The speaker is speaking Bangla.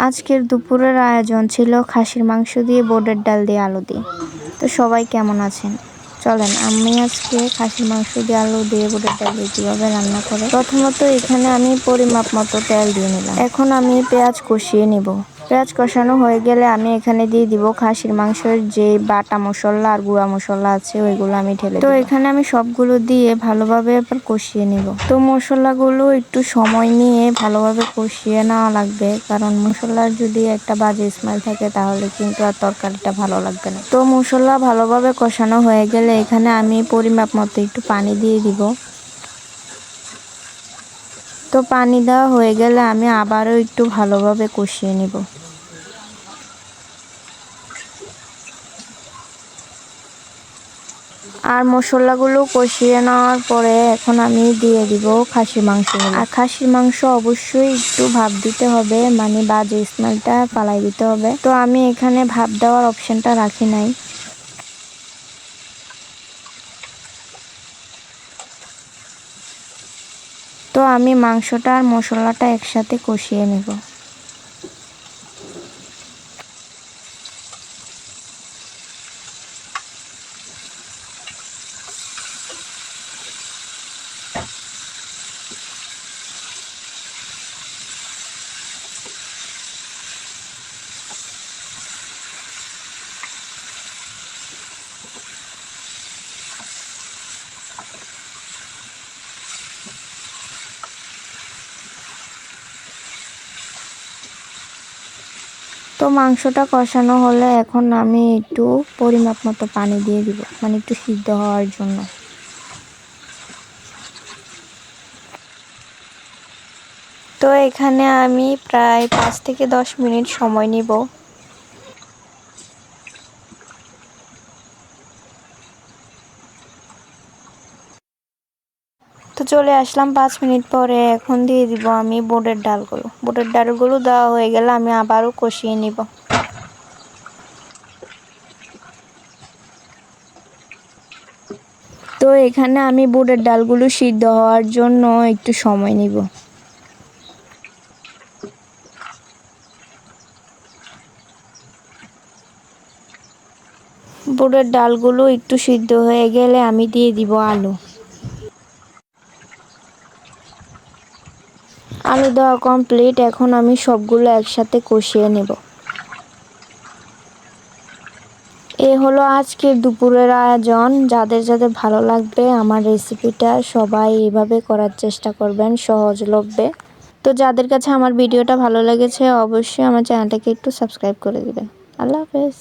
আজকের দুপুরের আয়োজন ছিল খাসির মাংস দিয়ে, বোটের ডাল দিয়ে, আলু দিয়ে। তো সবাই কেমন আছেন? চলেন আমি আজকে খাসির মাংস দিয়ে, আলু দিয়ে, বোটের ডাল দিয়ে কীভাবে রান্না করে। প্রথমত এখানে আমি পরিমাপ মতো তেল দিয়ে নিলাম। এখন আমি পেঁয়াজ কষিয়ে নিব। পেঁয়াজ কষানো হয়ে গেলে আমি এখানে দিয়ে দিব খাসির মাংসের যে বাটা মশলা আর গুঁড়া মশলা আছে ওইগুলো আমি ঢেলে দিব। তো এখানে আমি সবগুলো দিয়ে ভালোভাবে এবার কষিয়ে নিব। তো মশলাগুলো একটু সময় নিয়ে ভালোভাবে কষিয়ে নেওয়া লাগবে, কারণ মশলার যদি একটা বাজে স্মেল থাকে তাহলে কিন্তু আর তরকারিটা ভালো লাগবে না। তো মশলা ভালোভাবে কষানো হয়ে গেলে এখানে আমি পরিমাপ মতো একটু পানি দিয়ে দিব। তো পানি দেওয়া হয়ে গেলে আমি আবারও একটু ভালোভাবে কষিয়ে নিব। আর মশলাগুলো কষিয়ে নেওয়ার পরে এখন আমি দিয়ে দিব খাসির মাংস। আর খাসির মাংস অবশ্যই একটু ভাপ দিতে হবে, মানে বাজে স্মেলটা পালাই দিতে হবে। তো আমি এখানে ভাপ দেওয়ার অপশনটা রাখি নাই। তো আমি মাংসটা আর মশলাটা একসাথে কষিয়ে নেব। তো মাংসটা কষানো হলে এখন আমি একটু পরিমাপ মতো পানি দিয়ে দিব, মানে একটু সিদ্ধ হওয়ার জন্য। তো এখানে আমি প্রায় 5 থেকে 10 মিনিট সময় নিব। তো চলে আসলাম 5 মিনিট পরে। এখন দিয়ে দিব আমি বুটের ডালগুলো। বুটের ডালগুলো দেওয়া হয়ে গেলে আমি আবারও কষিয়ে নিব। তো এখানে আমি বুটের ডালগুলো সিদ্ধ হওয়ার জন্য একটু সময় নিব। বুটের ডালগুলো একটু সিদ্ধ হয়ে গেলে আমি দিয়ে দিব আলু। আলু দেওয়া কমপ্লিট। এখন আমি সবগুলো একসাথে কষিয়ে নেব। এই হলো আজকের দুপুরের আয়োজন। যাদের যাদের ভালো লাগবে আমার রেসিপিটা, সবাই এভাবে করার চেষ্টা করবেন, সহজলভ্যে। তো যাদের কাছে আমার ভিডিওটা ভালো লেগেছে অবশ্যই আমার চ্যানেলটাকে একটু সাবস্ক্রাইব করে দিবেন। আল্লাহ হাফেজ।